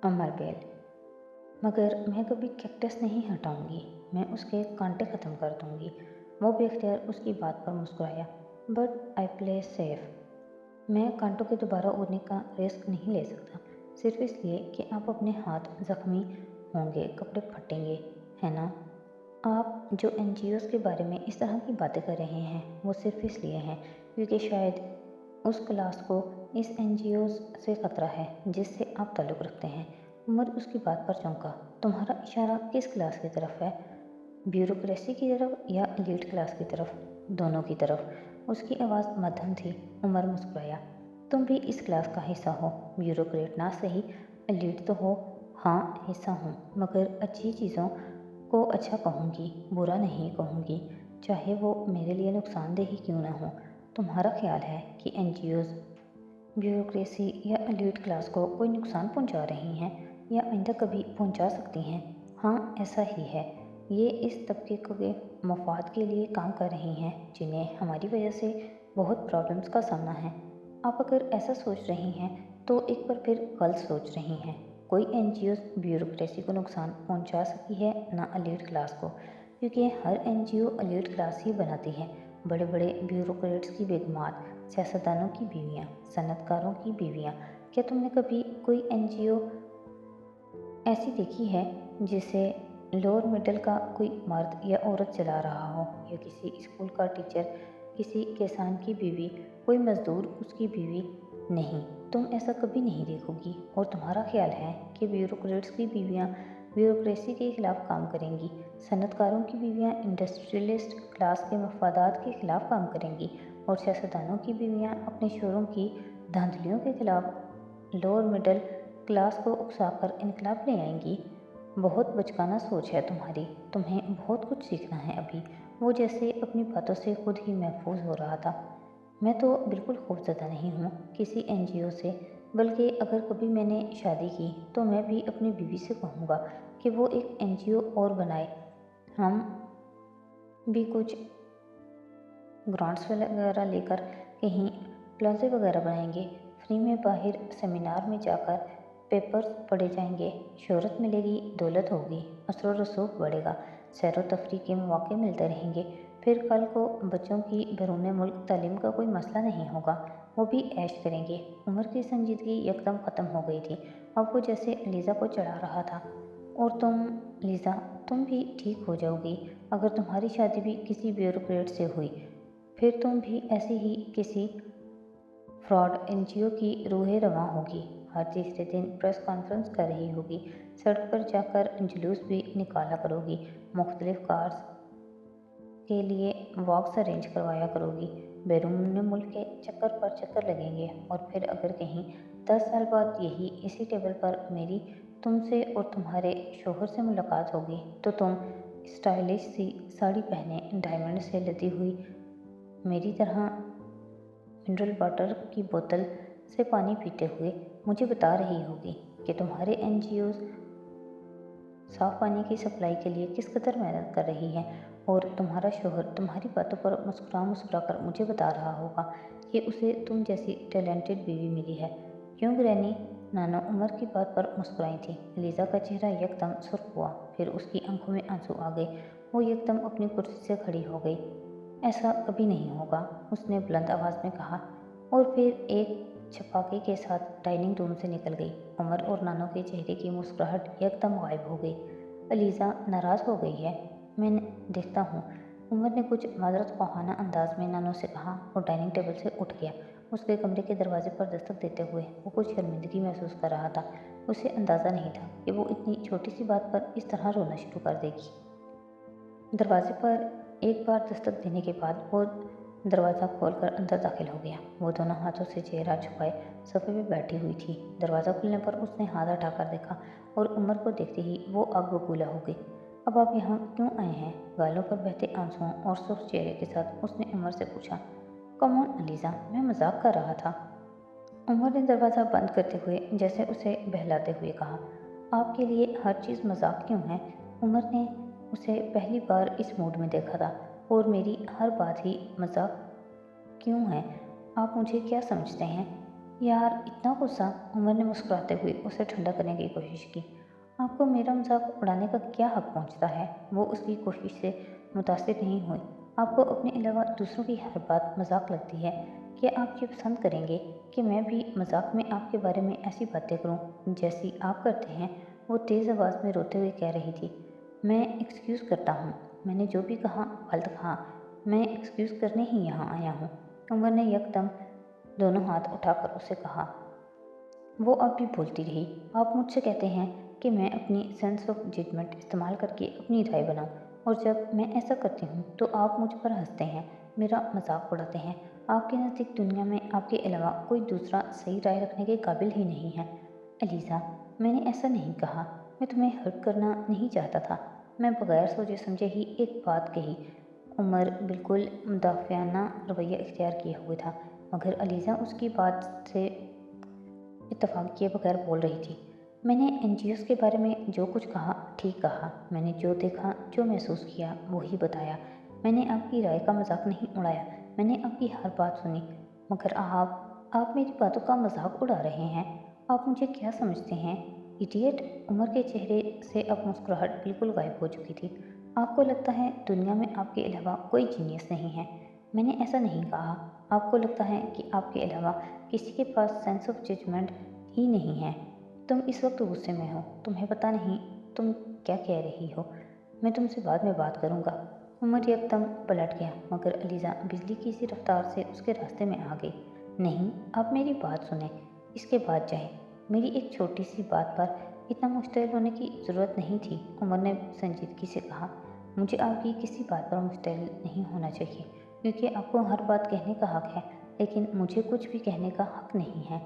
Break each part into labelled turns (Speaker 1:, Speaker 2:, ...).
Speaker 1: अमर bell. मगर मैं कभी कैक्टस नहीं हटाऊंगी, मैं उसके कांटे ख़त्म कर दूंगी। वो बेख्तियार उसकी बात पर मुस्कुराया। But I play safe. मैं कांटों के दोबारा उड़ने का रिस्क नहीं ले सकता, सिर्फ इसलिए कि आप अपने हाथ जख्मी होंगे, कपड़े फटेंगे, है ना? आप जो एनजीओज़ के बारे में इस तरह की बातें कर रहे हैं वो सिर्फ इसलिए हैं क्योंकि शायद उस क्लास को इस एनजीओज़ से ख़तरा है जिससे आप ताल्लुक़ रखते हैं। उमर उसकी बात पर चौंका। तुम्हारा इशारा किस क्लास की तरफ है? ब्यूरोक्रेसी की तरफ या एलीट क्लास की तरफ? दोनों की तरफ। उसकी आवाज़ मध्यम थी। उमर मुस्कुराया। तुम भी इस क्लास का हिस्सा हो, ब्यूरोक्रेट ना सही, एलीट तो हो। हाँ, हिस्सा हूँ, मगर अच्छी चीज़ों को अच्छा कहूँगी, बुरा नहीं कहूँगी, चाहे वो मेरे लिए नुकसानदेह ही क्यों ना हो। तुम्हारा ख्याल है कि एनजीओज़ ब्यूरोक्रेसी या एलीट क्लास को कोई नुकसान पहुंचा रही हैं या आइंदा कभी पहुंचा सकती हैं? हाँ, ऐसा ही है। ये इस तबके के मफाद के लिए काम कर रही हैं जिन्हें हमारी वजह से बहुत प्रॉब्लम्स का सामना है। आप अगर ऐसा सोच रही हैं तो एक बार फिर गलत सोच रही हैं। कोई एनजीओ ब्यूरोक्रेसी को नुकसान पहुंचा सकी है, ना एलीट क्लास को, क्योंकि हर एनजीओ एलीट क्लास ही बनाती है। बड़े बड़े ब्यूरोक्रेट्स की बेगमात, सियासतदानों की बीवियाँ, सनअतकारों की बीवियाँ। क्या तुमने कभी कोई एनजीओ ऐसी देखी है जिसे लोअर मिडिल का कोई मर्द या औरत चला रहा हो, या किसी स्कूल का टीचर, किसी किसान की बीवी, कोई मजदूर उसकी बीवी? नहीं, तुम ऐसा कभी नहीं देखोगी। और तुम्हारा ख्याल है कि ब्यूरोक्रेट्स की बीवियाँ ब्यूरोक्रेसी के खिलाफ काम करेंगी, सनअतकारों की बीवियाँ इंडस्ट्रियलिस्ट क्लास के मफादात के खिलाफ काम करेंगी, और सियासतदानों की बीवियाँ अपने शोरों की धांधलियों के खिलाफ लोअर मिडिल क्लास को उकसाकर इनकलाब ले आएंगी? बहुत बचकाना सोच है तुम्हारी। तुम्हें बहुत कुछ सीखना है अभी। वो जैसे अपनी बातों से खुद ही महफूज हो रहा था। मैं तो बिल्कुल खौफजदा नहीं हूँ किसी एनजीओ से, बल्कि अगर कभी मैंने शादी की तो मैं भी अपनी बीवी से कहूँगा कि वो एक एनजीओ और बनाए। हम भी कुछ ग्रांट्स वगैरह लेकर कहीं प्लाजे वगैरह बनाएंगे, फ्री में बाहर सेमिनार में जाकर पेपर्स पढ़े जाएंगे, शोहरत मिलेगी, दौलत होगी, असर रसूख बढ़ेगा, सैर व तफरीह के मौके मिलते रहेंगे। फिर कल को बच्चों की बैरून मुल्क तालीम का कोई मसला नहीं होगा, वो भी ऐश करेंगे। उम्र की संजीदगी यकदम ख़त्म हो गई थी। अब वो जैसे लीज़ा को चढ़ा रहा था। और तुम, लीज़ा, तुम भी ठीक हो जाओगी अगर तुम्हारी शादी भी किसी ब्यूरोक्रेट से हुई। फिर तुम भी ऐसे ही किसी फ्रॉड एनजीओ की रूहे रवां होगी, हर तीसरे दिन प्रेस कॉन्फ्रेंस कर रही होगी, सड़क पर जाकर जुलूस भी निकाला करोगी, मुख्तलिफ कार्स के लिए वॉक्स अरेंज करवाया करोगी, बैरून मुल्क के चक्कर पर चक्कर लगेंगे। और फिर अगर कहीं 10 साल बाद यही इसी टेबल पर मेरी तुमसे और तुम्हारे शोहर से मुलाकात होगी तो तुम स्टाइलिश सी साड़ी पहने, डायमंड से लदी हुई, मेरी तरह मिनरल वाटर की बोतल से पानी पीते हुए मुझे बता रही होगी कि तुम्हारे एनजीओ साफ पानी की सप्लाई के लिए किस कदर मेहनत कर रही है, और तुम्हारा शोहर तुम्हारी बातों पर मुस्कुरा मुस्कुरा कर मुझे बता रहा होगा कि उसे तुम जैसी टैलेंटेड बीवी मिली है। क्यों ग्रैनी? नानो उमर की बात पर मुस्कुराई थी। लीज़ा का चेहरा एकदम सुर्ख हुआ, फिर उसकी आंखों में आंसू आ गए। वो एकदम अपनी कुर्सी से खड़ी हो गई। ऐसा कभी नहीं होगा, उसने बुलंद आवाज़ में कहा, और फिर एक छपाके के साथ डाइनिंग रूम से निकल गई। उमर और नानो के चेहरे की मुस्कुराहट एकदम गायब हो गई। अलीज़ा नाराज़ हो गई है, मैं देखता हूँ। उमर ने कुछ माजरत ख़्वाहाना अंदाज में नानो से कहा और डाइनिंग टेबल से उठ गया। उसके कमरे के दरवाजे पर दस्तक देते हुए वो कुछ शर्मिंदगी महसूस कर रहा था। उसे अंदाज़ा नहीं था कि वो इतनी छोटी सी बात पर इस तरह रोना शुरू कर देगी। दरवाजे पर एक बार दस्तक देने के बाद वो दरवाज़ा खोलकर अंदर दाखिल हो गया। वो दोनों हाथों से चेहरा छुपाए सोफे पे बैठी हुई थी। दरवाज़ा खुलने पर उसने हाथ हटाकर देखा और उमर को देखते ही वो आग बबूला हो गई। अब आप यहाँ क्यों आए हैं? गालों पर बहते आंसुओं और सुर्ख चेहरे के साथ उसने उमर से पूछा। कम ऑन अलीज़ा, मैं मजाक कर रहा था। उमर ने दरवाज़ा बंद करते हुए जैसे उसे बहलाते हुए कहा। आपके लिए हर चीज़ मजाक क्यों है? उमर ने उसे पहली बार इस मूड में देखा था। और मेरी हर बात ही मजाक क्यों है? आप मुझे क्या समझते हैं? यार इतना गुस्सा? उमर ने मुस्कुराते हुए उसे ठंडा करने की कोशिश की। आपको मेरा मजाक उड़ाने का क्या हक पहुंचता है? वो उसकी कोशिश से मुतासिर नहीं हुई। आपको अपने अलावा दूसरों की हर बात मजाक लगती है। क्या आप ये पसंद करेंगे कि मैं भी मजाक में आपके बारे में ऐसी बातें करूं जैसी आप करते हैं? वो तेज़ आवाज़ में रोते हुए कह रही थी। मैं एक्सक्यूज़ करता हूँ। मैंने जो भी कहा गलत कहा। मैं एक्सक्यूज़ करने ही यहाँ आया हूँ। उमर ने यकदम दोनों हाथ उठाकर उसे कहा। वो अब भी बोलती रही। आप मुझसे कहते हैं कि मैं अपनी सेंस ऑफ जजमेंट इस्तेमाल करके अपनी राय बनाऊं, और जब मैं ऐसा करती हूँ तो आप मुझ पर हंसते हैं, मेरा मजाक उड़ाते हैं। आपके नज़दीक दुनिया में आपके अलावा कोई दूसरा सही राय रखने के काबिल ही नहीं है। एलिज़ा, मैंने ऐसा नहीं कहा। मैं तुम्हें हर्ट करना नहीं चाहता था। मैं बगैर सोचे समझे ही एक बात कही। उमर बिल्कुल मुदाफ़ियाना रवैया इख्तियार किए हुए था, मगर अलीज़ा उसकी बात से इत्तेफाक किए बगैर बोल रही थी। मैंने एनजीओज़ के बारे में जो कुछ कहा ठीक कहा। मैंने जो देखा, जो महसूस किया वही बताया। मैंने आपकी राय का मजाक नहीं उड़ाया। मैंने आपकी हर बात सुनी। मगर आप मेरी बातों का मजाक उड़ा रहे हैं। आप मुझे क्या समझते हैं? इडियट! उमर के चेहरे से अब मुस्कुराहट बिल्कुल गायब हो चुकी थी। आपको लगता है दुनिया में आपके अलावा कोई जीनियस नहीं है। मैंने ऐसा नहीं कहा। आपको लगता है कि आपके अलावा किसी के पास सेंस ऑफ जजमेंट ही नहीं है। तुम इस वक्त गुस्से में हो। तुम्हें पता नहीं तुम क्या कह रही हो। मैं तुमसे बाद में बात करूँगा। उमर एकदम पलट गया, मगर अलीज़ा बिजली की सी रफ्तार से उसके रास्ते में आ गई। नहीं, आप मेरी बात सुने, इसके बाद जाएं। मेरी एक छोटी सी बात पर इतना मुश्तैल होने की ज़रूरत नहीं थी। उमर ने संजीदगी से कहा। मुझे आपकी किसी बात पर मुश्तैल नहीं होना चाहिए, क्योंकि आपको हर बात कहने का हक है, लेकिन मुझे कुछ भी कहने का हक नहीं है।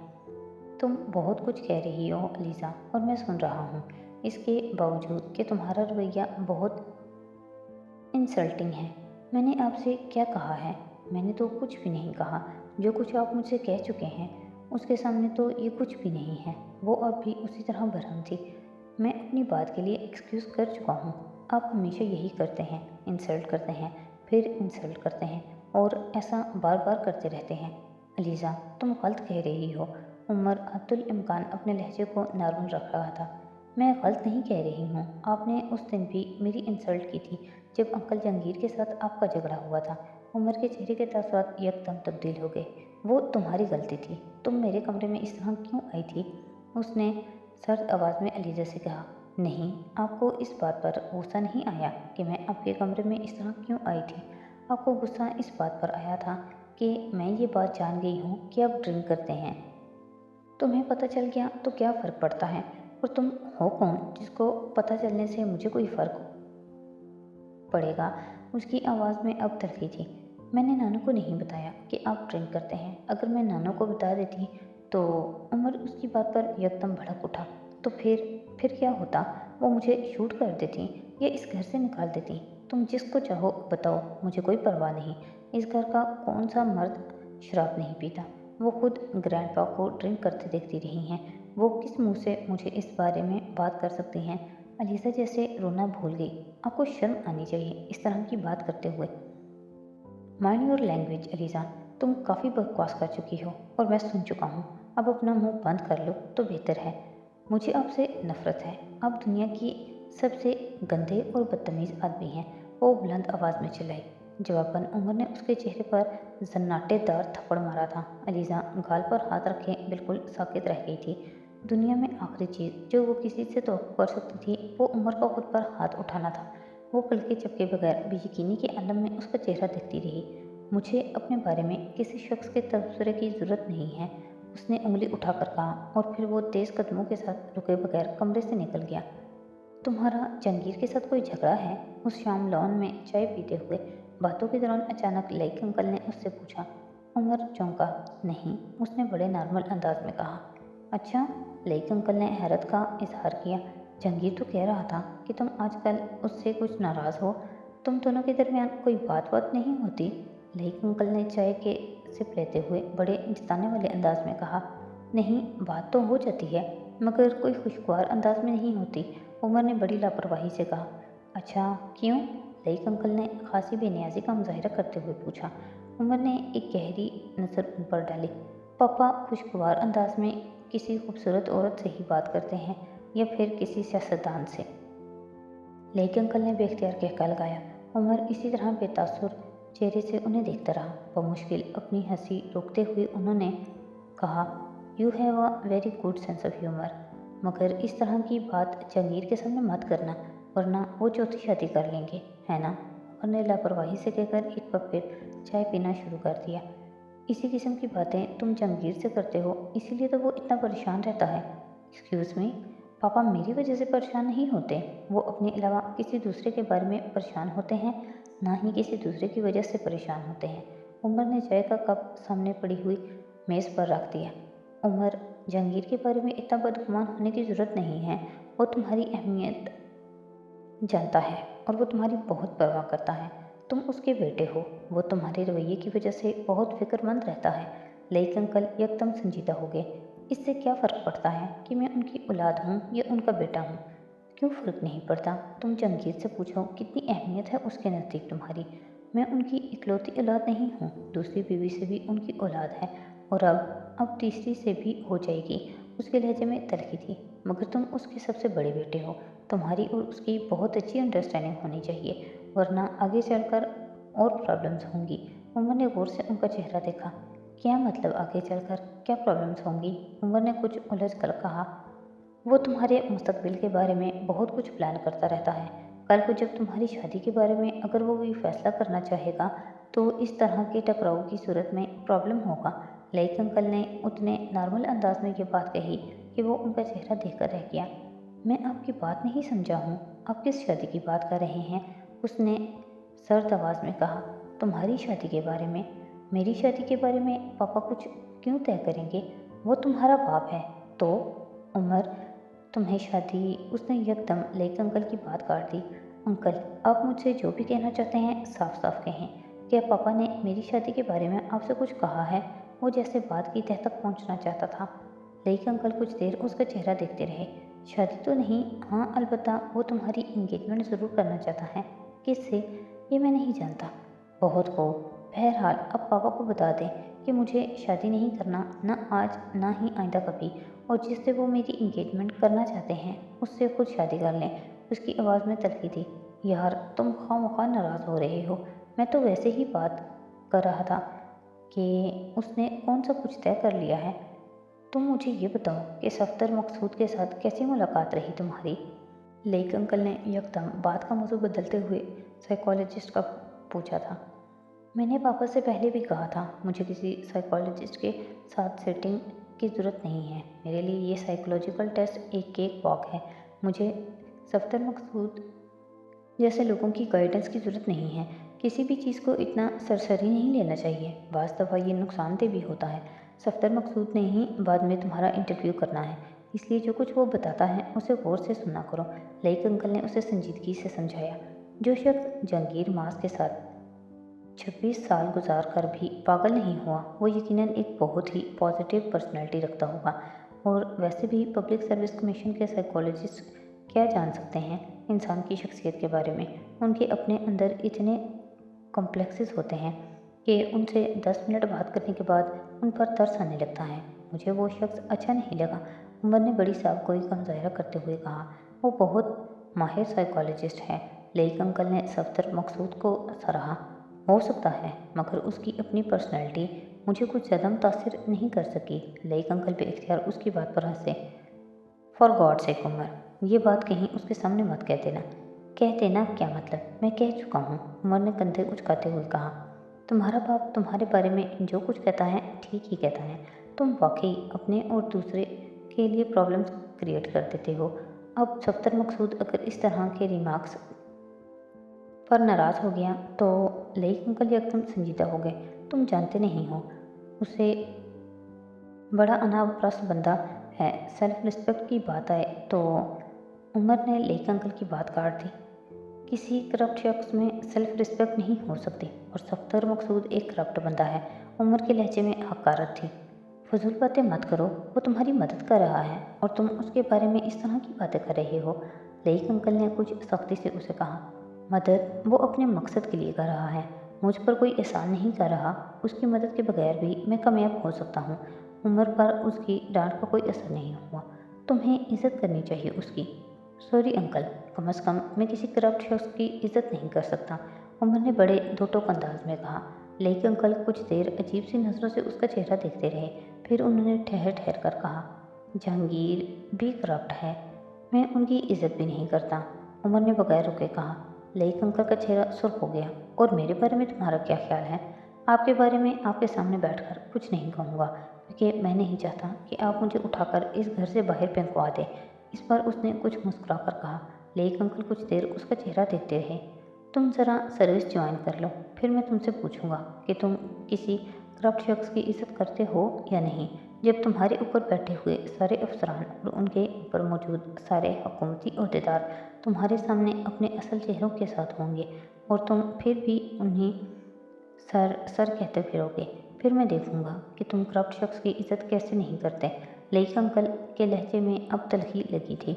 Speaker 1: तुम बहुत कुछ कह रही हो अलीज़ा, और मैं सुन रहा हूँ। इसके बावजूद कि तुम्हारा रवैया बहुत इंसल्टिंग है। मैंने आपसे क्या कहा है? मैंने तो कुछ भी नहीं कहा। जो कुछ आप मुझसे कह चुके हैं उसके सामने तो ये कुछ भी नहीं है। वो अब भी उसी तरह भरम थी। मैं अपनी बात के लिए एक्सक्यूज़ कर चुका हूँ। आप हमेशा यही करते हैं, इंसल्ट करते हैं, फिर इंसल्ट करते हैं, और ऐसा बार बार करते रहते हैं। अलीज़ा, तुम गलत कह रही हो। उमर अब्दुल इम्कान अपने लहजे को नॉर्मल रख रहा था। मैं गलत नहीं कह रही हूँ। आपने उस दिन भी मेरी इंसल्ट की थी जब अंकल जहांगीर के साथ आपका झगड़ा हुआ था। उमर के चेहरे के तासुरात एकदम तब्दील हो गए। वो तुम्हारी गलती थी। तुम मेरे कमरे में इस तरह क्यों आई थी? उसने सर्द आवाज़ में अलीज़ा से कहा। नहीं, आपको इस बात पर गुस्सा नहीं आया कि मैं आपके कमरे में इस तरह क्यों आई थी? आपको गुस्सा इस बात पर आया था कि मैं ये बात जान गई हूँ कि आप ड्रिंक करते हैं। तुम्हें पता चल गया तो क्या फ़र्क पड़ता है? और तुम हो कौन जिसको पता चलने से मुझे कोई फ़र्क पड़ेगा? उसकी आवाज़ में अब तल्खी थी। मैंने नानू को नहीं बताया कि आप ड्रिंक करते हैं। अगर मैं नानू को बता देती तो उमर उसकी बात पर एकदम भड़क उठा। तो फिर क्या होता? वो मुझे शूट कर देती या इस घर से निकाल देती। तुम जिसको चाहो बताओ, मुझे कोई परवाह नहीं। इस घर का कौन सा मर्द शराब नहीं पीता? वो खुद ग्रैंडपा को ड्रिंक करते देखती रही हैं। वो किस मुंह से मुझे इस बारे में बात कर सकती हैं? अलीसा जैसे रोना भूल गई। आपको शर्म आनी चाहिए इस तरह की बात करते हुए। Mind your language ELISA. तुम काफ़ी बकवास कर चुकी हो और मैं सुन चुका हूँ। अब अपना मुंह बंद कर लो तो बेहतर है। मुझे आपसे नफरत है। आप दुनिया की सबसे गंदे और बदतमीज़ आदमी हैं। वो बुलंद आवाज़ में चिल्लाई। जवाबन उमर ने उसके चेहरे पर जन्नाटेदार थप्पड़ मारा था। अलीजा गाल पर हाथ रखे बिल्कुल साकित रह गई थी। दुनिया में आखिरी चीज़ जो वो किसी से तवक्को कर सकती थी वो उमर का खुद पर हाथ उठाना था। वो पलके झपके बगैर बेयकीनी के आलम में उसका चेहरा देखती रही। मुझे अपने बारे में किसी शख्स के तबसरे की ज़रूरत नहीं है, उसने उंगली उठाकर कहा, और फिर वो तेज़ कदमों के साथ रुके बगैर कमरे से निकल गया। तुम्हारा जहांगीर के साथ कोई झगड़ा है? उस शाम लॉन में चाय पीते हुए बातों के दौरान अचानक लईक अंकल ने उससे पूछा। उमर चौंका। नहीं, उसने बड़े नॉर्मल अंदाज में कहा। अच्छा? लईक अंकल ने हैरत का इजहार किया। जहांगीर तो कह रहा था कि तुम आजकल उससे कुछ नाराज़ हो। तुम दोनों के दरमियान कोई बात नहीं होती? लईक अंकल ने चाय के सिप लेते हुए बड़े जताने वाले अंदाज में कहा। नहीं, बात तो हो जाती है, मगर कोई खुशगवार अंदाज में नहीं होती। उमर ने बड़ी लापरवाही से कहा। अच्छा, क्यों? लईक अंकल ने खासी बेनियाजी का मुजाहिरा करते हुए पूछा। उमर ने एक गहरी नज़र उन पर डाली। पापा खुशगवार अंदाज में किसी खूबसूरत औरत से ही बात करते हैं या फिर किसी सियासतदान से। लेकिन अंकल ने बेख्तियार कहका लगाया। उमर इसी तरह बेतासुर चेहरे से उन्हें देखता रहा। बमुश्किल अपनी हंसी रोकते हुए उन्होंने कहा, you have a very good sense of humour, मगर इस तरह की बात जहांगीर के सामने मत करना, वरना वो चौथी शादी कर लेंगे, है ना? उमर ने लापरवाही से कहकर एक कप फिर चाय पीना शुरू कर दिया। इसी किस्म की बातें तुम जहांगीर से करते हो, इसीलिए तो वो इतना परेशान रहता है। एक्सक्यूज़ मी, पापा मेरी वजह से परेशान नहीं होते। वो अपने अलावा किसी दूसरे के बारे में परेशान होते हैं, ना ही किसी दूसरे की वजह से परेशान होते हैं। उमर ने चाय का कप सामने पड़ी हुई मेज़ पर रख दिया। उमर, जहांगीर के बारे में इतना बदगुमान होने की ज़रूरत नहीं है। वो तुम्हारी अहमियत जानता है और वो तुम्हारी बहुत परवाह करता है। तुम उसके बेटे हो। वो तुम्हारे रवैये की वजह से बहुत फिक्रमंद रहता है। लेकिन अंकल एकदम संजीदा हो गए। इससे क्या फ़र्क पड़ता है कि मैं उनकी औलाद हूँ या उनका बेटा हूँ? क्यों फ़र्क नहीं पड़ता? तुम जहांगीर से पूछो कितनी अहमियत है उसके नज़दीक तुम्हारी। मैं उनकी इकलौती औलाद नहीं हूँ, दूसरी बीवी से भी उनकी औलाद है और अब तीसरी से भी हो जाएगी। उसके लहजे में तलखी थी। मगर तुम उसके सबसे बड़े बेटे हो। तुम्हारी और उसकी बहुत अच्छी अंडरस्टैंडिंग होनी चाहिए, वरना आगे चलकर और प्रॉब्लम्स होंगी। उमर ने गौर से उनका चेहरा देखा। क्या मतलब आगे चलकर क्या प्रॉब्लम्स होंगी? उमर ने कुछ उलझ कर कहा। वो तुम्हारे मुस्तकबिल के बारे में बहुत कुछ प्लान करता रहता है। कल को जब तुम्हारी शादी के बारे में अगर वो कोई फैसला करना चाहेगा तो इस तरह के टकराव की सूरत में प्रॉब्लम होगा। लेकिन अंकल ने उतने नॉर्मल अंदाज में ये बात कही कि वो उनका चेहरा देखकर रह गया। मैं आपकी बात नहीं समझा हूँ। आप किस शादी की बात कर रहे हैं? उसने सर्द आवाज़ में कहा। तुम्हारी शादी के बारे में। मेरी शादी के बारे में पापा कुछ क्यों तय करेंगे? वो तुम्हारा बाप है। तो उमर, तुम्हें शादी, उसने यकदम लेकिन अंकल की बात काट दी। अंकल, आप मुझसे जो भी कहना चाहते हैं साफ साफ कहें। क्या पापा ने मेरी शादी के बारे में आपसे कुछ कहा है? वो जैसे बात की तह तक पहुंचना चाहता था। लेकिन अंकल कुछ देर उसका चेहरा देखते रहे। शादी तो नहीं, हाँ अलबत्ता वो तुम्हारी इंगेजमेंट ज़रूर करना चाहता है। किससे? ये मैं नहीं जानता। बहुत को। बहरहाल अब पापा को बता दें कि मुझे शादी नहीं करना, ना आज ना ही आइंदा कभी, और जिससे वो मेरी इंगेजमेंट करना चाहते हैं उससे खुद शादी कर लें। उसकी आवाज़ में तलखी थी। यार तुम खामखा नाराज़ हो रहे हो। मैं तो वैसे ही बात कर रहा था कि उसने कौन सा कुछ तय कर लिया है। तुम मुझे ये बताओ कि सफ्दर मकसूद के साथ कैसी मुलाकात रही तुम्हारी? लेक अंकल ने यकदम बात का मौजू बदलते हुए साइकोलॉजिस्ट का पूछा था। मैंने पापा से पहले भी कहा था, मुझे किसी साइकोलॉजिस्ट के साथ सेटिंग की ज़रूरत नहीं है। मेरे लिए ये साइकोलॉजिकल टेस्ट एक केक वॉक है। मुझे सफ्दर मकसूद जैसे लोगों की गाइडेंस की ज़रूरत नहीं है। किसी भी चीज़ को इतना सरसरी नहीं लेना चाहिए। बाज़ दफ़ा ये नुकसानदेह भी होता है। सफ्दर मकसूद ने ही बाद में तुम्हारा इंटरव्यू करना है, इसलिए जो कुछ वो बताता है उसे गौर से सुना करो। लेकिन अंकल ने उसे संजीदगी से समझाया। जो शख्स जहांगीर मास के साथ 26 साल गुजार कर भी पागल नहीं हुआ, वो यकीनन एक बहुत ही पॉजिटिव पर्सनैलिटी रखता होगा। और वैसे भी पब्लिक सर्विस कमीशन के साइकोलॉजिस्ट क्या जान सकते हैं इंसान की शख्सियत के बारे में? उनके अपने अंदर इतने कॉम्प्लेक्सेस होते हैं कि उनसे 10 मिनट बात करने के बाद उन पर तरस आने लगता है। मुझे वो शख्स अच्छा नहीं लगा। उमर ने बड़ी सावगोई का मुजाहरा करते हुए कहा। वो बहुत माहिर साइकोलॉजिस्ट है। लेकिन अंकल ने सफ्दर मकसूद को सराहा। हो सकता है, मगर उसकी अपनी पर्सनैलिटी मुझे कुछ ज़्यादा मुतासिर नहीं कर सकी। लेकिन अंकल बेख्तियार उसकी बात पर हंसे। फॉर गॉड सेक उमर, ये बात कहीं उसके सामने मत कह देना। कह देना क्या मतलब? मैं कह चुका हूँ, उमर ने कंधे उचकाते हुए कहा। तुम्हारा बाप तुम्हारे बारे में जो कुछ कहता है ठीक ही कहता है। तुम वाकई अपने और दूसरे के लिए प्रॉब्लम्स क्रिएट कर देते हो। अब सफ्दर मकसूद अगर इस तरह के रिमार्क्स पर नाराज़ हो गया तो लेक अंकल एकदम संजीदा हो गए। तुम जानते नहीं हो, उसे बड़ा अनावरस्त बंदा है। सेल्फ रिस्पेक्ट की बात आए तो उमर ने लेक अंकल की बात काट दी। किसी करप्ट शख्स में सेल्फ रिस्पेक्ट नहीं हो सकती और सफ्दर मकसूद एक करप्ट बंदा है। उमर के लहजे में हकारत थी। फजूल बातें मत करो, वो तुम्हारी मदद कर रहा है और तुम उसके बारे में इस तरह की बातें कर रहे हो। लेक अंकल ने कुछ सख्ती से उसे कहा। मदद वो अपने मकसद के लिए कर रहा है, मुझ पर कोई एहसान नहीं कर रहा। उसकी मदद के बगैर भी मैं कामयाब हो सकता हूँ। عمر پر اس کی ڈانٹ کا کوئی اثر نہیں ہوا۔ تمہیں عزت کرنی چاہیے اس کی۔ سوری انکل، کم از کم میں کسی کرپٹ شخص کی عزت نہیں کر سکتا، عمر نے بڑے دو ٹوک انداز میں کہا۔ لیکن انکل کچھ دیر عجیب سی نظروں سے اس کا چہرہ دیکھتے رہے، پھر انہوں نے ٹھہر ٹھہر کر کہا، جہانگیر بھی کرپٹ ہے، میں ان کی عزت بھی نہیں کرتا، عمر نے بغیر رکے کہا۔ لیکن انکل کا چہرہ سرخ ہو گیا۔ اور میرے بارے میں تمہارا کیا خیال ہے؟ آپ کے بارے میں آپ کے سامنے بیٹھ کر کچھ نہیں کہوں گا، کیونکہ میں نہیں چاہتا کہ آپ مجھے اٹھا کر اس گھر سے باہر پھینکوا دیں۔ اس پر اس نے کچھ مسکرا کر کہا۔ لیکن انکل کچھ دیر اس کا چہرہ دیکھتے رہے۔ تم ذرا سروس جوائن کر لو، پھر میں تم سے پوچھوں گا کہ تم کسی کرپٹ شخص کی عزت کرتے ہو یا نہیں۔ جب تمہارے اوپر بیٹھے ہوئے سارے افسران اور ان کے اوپر موجود سارے حکومتی عہدیدار تمہارے سامنے اپنے اصل چہروں کے ساتھ ہوں گے اور تم پھر بھی انہیں سر سر کہتے پھرو گے، پھر میں دیکھوں گا کہ تم کرپٹ شخص کی عزت کیسے نہیں کرتے۔ لیکن انکل کے لہجے میں اب تلخی لگی تھی۔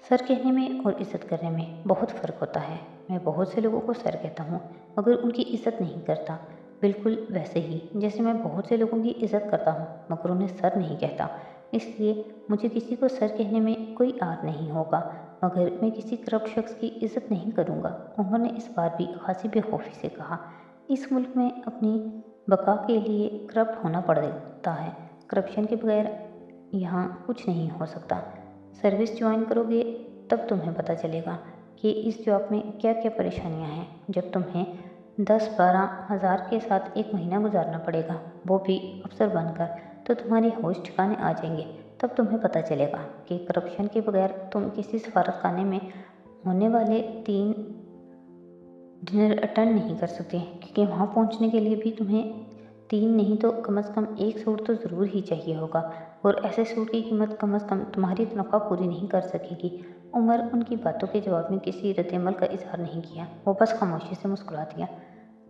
Speaker 1: سر کہنے میں اور عزت کرنے میں بہت فرق ہوتا ہے۔ میں بہت سے لوگوں کو سر کہتا ہوں مگر ان کی عزت نہیں کرتا، بالکل ویسے ہی جیسے میں بہت سے لوگوں کی عزت کرتا ہوں مگر انہیں سر نہیں کہتا۔ اس لیے مجھے کسی کو سر کہنے میں کوئی آر نہیں ہوگا، مگر میں کسی کرپٹ شخص کی عزت نہیں کروں گا، عمر نے اس بار بھی خاصی بے خوفی سے کہا۔ اس ملک میں اپنی بقا کے لیے کرپٹ ہونا پڑتا ہے، کرپشن کے بغیر یہاں کچھ نہیں ہو سکتا۔ سروس جوائن کرو گے تب تمہیں پتہ چلے گا کہ اس جاب میں کیا کیا پریشانیاں ہیں۔ جب تمہیں 10-12 ہزار کے ساتھ ایک مہینہ گزارنا پڑے گا، وہ بھی افسر بن کر، تو تمہاری ہوش ٹھکانے آ جائیں گے۔ تب تمہیں پتہ چلے گا کہ کرپشن کے بغیر تم کسی سفارت خانے میں ہونے والے 3 ڈنر اٹینڈ نہیں کر سکتے، کیونکہ وہاں پہنچنے کے لیے بھی تمہیں 3 نہیں تو کم از کم 1 سوٹ تو ضرور ہی چاہیے ہوگا، اور ایسے سوٹ کی قیمت کم از کم تمہاری تنخواہ پوری نہیں کر سکے گی۔ عمر ان کی باتوں کے جواب میں کسی رد عمل کا اظہار نہیں کیا، وہ بس خاموشی سے مسکرا دیا۔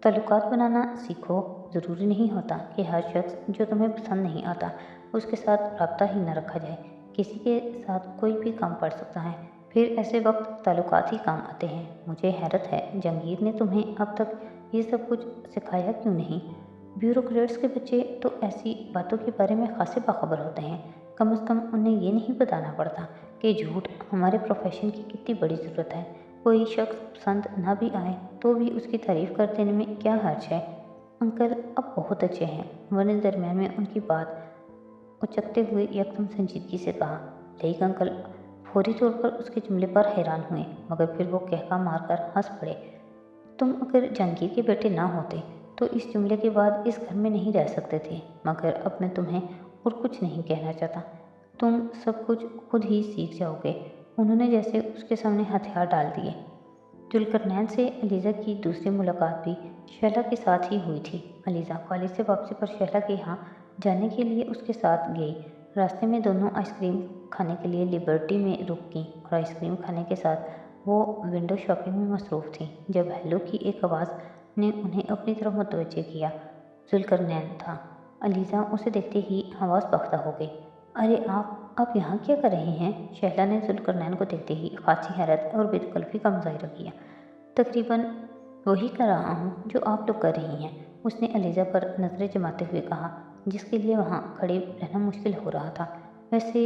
Speaker 1: تعلقات بنانا سیکھو، ضروری نہیں ہوتا کہ ہر شخص جو تمہیں پسند نہیں آتا اس کے ساتھ رابطہ ہی نہ رکھا جائے، کسی کے ساتھ کوئی بھی کام پڑ سکتا ہے، پھر ایسے وقت تعلقات ہی کام آتے ہیں۔ مجھے حیرت ہے جہانگیر نے تمہیں اب تک یہ سب کچھ سکھایا کیوں نہیں؟ بیوروکریٹس کے بچے تو ایسی باتوں کے بارے میں خاصے باخبر ہوتے ہیں، کم از کم انہیں یہ نہیں بتانا پڑتا کہ جھوٹ ہمارے پروفیشن کی کتنی بڑی ضرورت ہے۔ کوئی شخص پسند نہ بھی آئے تو بھی اس کی تعریف کر دینے میں کیا حرج ہے؟ انکل اب بہت اچھے ہیں، عمر نے درمیان میں ان کی بات اچکتے ہوئے یکدم سنجیدگی سے کہا۔ لیکن انکل فوری طور پر اس کے جملے پر حیران ہوئے، مگر پھر وہ کہکا مار کر ہنس پڑے۔ تم اگر جہانگیر کے بیٹے نہ ہوتے تو اس جملے کے بعد اس گھر میں نہیں رہ سکتے تھے، مگر اب میں تمہیں اور کچھ نہیں کہنا چاہتا، تم سب کچھ خود ہی سیکھ جاؤ گے۔ انہوں نے جیسے اس کے سامنے ہتھیار ڈال دیے۔ ذوالقرنین سے علیزہ کی دوسری ملاقات بھی شہلا کے ساتھ ہی ہوئی تھی۔ علیزہ کالج سے واپسی پر شہلا کے یہاں جانے کے لیے اس کے ساتھ گئی۔ راستے میں دونوں آئس کریم کھانے کے لیے لبرٹی میں رک گئیں اور آئس کریم کھانے کے ساتھ وہ ونڈو شاپنگ میں مصروف تھیں جب ہیلو کی ایک آواز نے انہیں اپنی طرف متوجہ کیا۔ ذوالقرنین تھا۔ علیزہ اسے دیکھتے ہی حواس باختہ ہو گئی۔ ارے آپ یہاں کیا کر رہے ہیں؟ شہلا نے ذوالقرنین کو دیکھتے ہی خاصی حیرت اور بے تکلفی کا مظاہرہ کیا۔ تقریباً وہی کر رہا ہوں جو آپ لوگ کر رہی ہیں، اس نے علیزہ پر نظریں جماتے ہوئے کہا، جس کے لیے وہاں کھڑے رہنا مشکل ہو رہا تھا۔ ویسے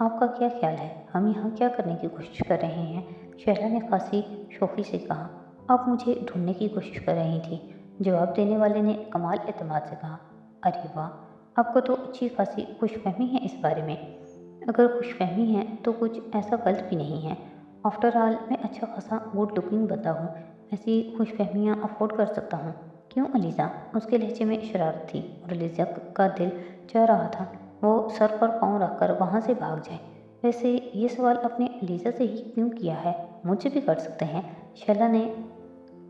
Speaker 1: آپ کا کیا خیال ہے، ہم یہاں کیا کرنے کی کوشش کر رہے ہیں؟ شہلا نے خاصی شوخی سے کہا۔ آپ مجھے ڈھونڈنے کی کوشش کر رہی تھی، جواب دینے والے نے کمال اعتماد سے کہا۔ ارے واہ، آپ کو تو اچھی خاصی خوش فہمی ہے اس بارے میں۔ اگر خوش فہمی ہے تو کچھ ایسا غلط بھی نہیں ہے، آفٹر آل میں اچھا خاصا گڈ لکنگ بندہ ہوں، ایسی خوش فہمیاں افورڈ کر سکتا ہوں۔ کیوں علیزہ؟ اس کے لہجے میں شرارت تھی اور علیزہ کا دل چاہ رہا تھا وہ سر پر پاؤں رکھ کر وہاں سے بھاگ جائے۔ ویسے یہ سوال اپنے علیزہ سے ہی کیوں کیا ہے، مجھ سے بھی کر سکتے ہیں، شہلا نے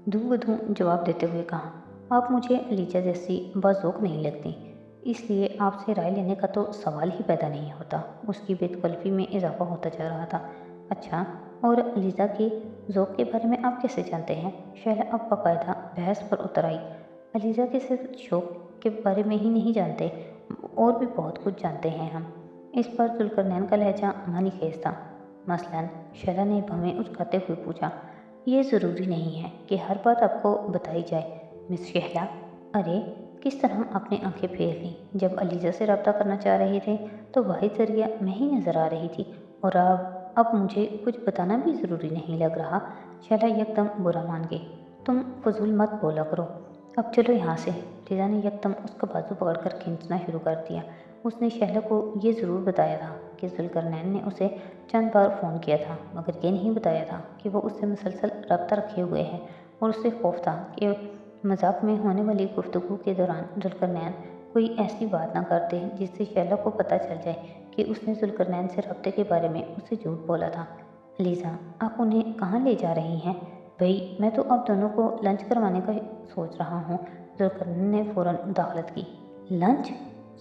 Speaker 1: دوں بدوں جواب دیتے ہوئے کہا۔ آپ مجھے علیزہ جیسی باذوق نہیں لگتی، اس لیے آپ سے رائے لینے کا تو سوال ہی پیدا نہیں ہوتا۔ اس کی بے تکلفی میں اضافہ ہوتا جا رہا تھا۔ اچھا، اور علیزہ کے ذوق کے بارے میں آپ کیسے جانتے ہیں؟ شہلا اب باقاعدہ بحث پر اتر آئی۔ علیزہ کے صرف شوق کے بارے میں ہی نہیں جانتے، اور بھی بہت کچھ جانتے ہیں ہم۔ اس پر ذوالقرنین کا لہجہ معنی خیز تھا۔ مثلاً؟ شہلا نے بھویں اچکاتے ہوئے پوچھا۔ یہ ضروری نہیں ہے کہ ہر بات آپ کو بتائی جائے مس شہلا۔ ارے किस तरह आपने आंखें फेर लीं? जब अलीज़ा से रब्ता करना चाह रहे थे तो वाहिद ज़रिया मैं ही नज़र आ रही थी, और अब मुझे कुछ बताना भी ज़रूरी नहीं लग रहा। शैला एकदम बुरा मान गई। तुम फजूल मत बोला करो, अब चलो यहाँ से। लीज़ा ने एकदम उसका बाजू पकड़कर खींचना शुरू कर दिया। उसने शैला को ये ज़रूर बताया था कि जुल्करनैन ने उसे चंद बार फ़ोन किया था, मगर ये नहीं बताया था कि वो उससे मुसलसल रब्ता रखे हुए है, और उसे खौफ था कि मजाक में होने वाली गुफ्तगू के दौरान जुल्करनैन कोई ऐसी बात ना कर दे जिससे शैला को पता चल जाए कि उसने जुल्करनैन से रब्ते के बारे में उससे झूठ बोला था। लीज़ा, आप उन्हें कहाँ ले जा रही हैं? भाई, मैं तो अब दोनों को लंच करवाने का सोच रहा हूँ। जुल्करनैन ने फ़ौरन मुदाखलत की। लंच?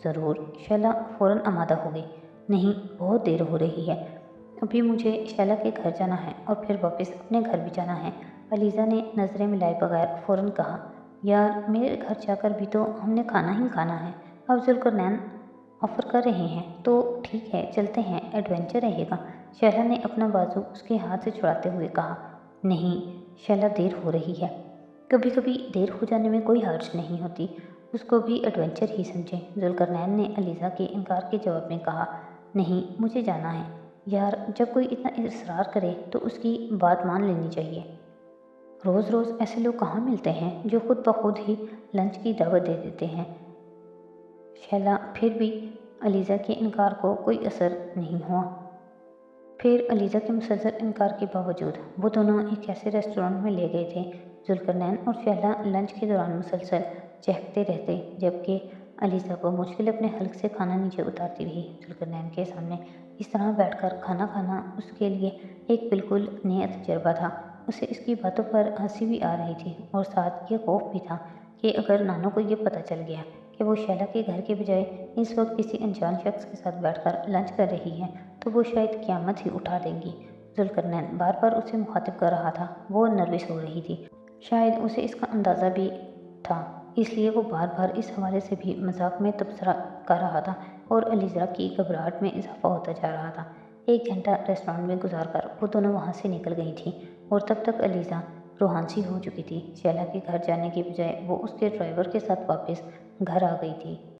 Speaker 1: ज़रूर। शैला फ़ौरन आमादा हो गई। नहीं, बहुत देर हो रही है, अभी मुझे शैला के घर जाना है और फिर वापस अपने घर भी जाना है। अलीज़ा ने नज़रें मिलाए बगैर फ़ौरन कहा। यार, मेरे घर जाकर भी तो हमने खाना ही खाना है। अब जुल्करनैन ऑफ़र कर रहे हैं तो ठीक है, चलते हैं, एडवेंचर रहेगा। शैला ने अपना बाजू उसके हाथ से छुड़ाते हुए कहा। नहीं शैला, देर हो रही है। कभी कभी देर हो जाने में कोई हर्ज नहीं होती, उसको भी एडवेंचर ही समझें। जुल्करनैन ने अलीज़ा के इनकार के जवाब में कहा। नहीं, मुझे जाना है। यार, जब कोई इतना इसरार करे तो उसकी बात मान लेनी चाहिए। रोज़ रोज़ ऐसे लोग कहाँ मिलते हैं जो खुद ब खुद ही लंच की दावत दे देते हैं। शैला फिर भी अलीज़ा के इनकार को कोई असर नहीं हुआ। फिर अलीज़ा के मुसलसल इनकार के बावजूद वो दोनों एक ऐसे रेस्टोरेंट में ले गए थे। जुल्करनैन और शैला लंच के दौरान मुसलसल चहकते रहते, जबकि अलीज़ा को मुश्किल अपने हल्क से खाना नीचे उतारती रही। जुल्करनैन के सामने इस तरह बैठकर खाना खाना उसके लिए एक बिल्कुल नया तजर्बा था। उसे इसकी बातों पर हंसी भी आ रही थी, और साथ ये खौफ भी था कि अगर नानों को ये पता चल गया कि वो शैला के घर के बजाय इस वक्त किसी अनजान शख्स के साथ बैठकर लंच कर रही है तो वो शायद क़यामत ही उठा देंगी। जुल्करनैन बार बार उसे मुखातिब कर रहा था। वो नर्वस हो रही थी, शायद उसे इसका अंदाज़ा भी था, इसलिए वो बार बार इस हवाले से भी मजाक में तबसरा कर रहा था, और अलीज़ा की घबराहट में इजाफा होता जा रहा था। 1 घंटा रेस्टोरेंट में गुजार कर वो दोनों वहाँ से निकल गई थी, और तब तक अलीज़ा रूहानसी हो चुकी थी। शैला के घर जाने के बजाय वो उसके ड्राइवर के साथ वापस घर आ गई थी।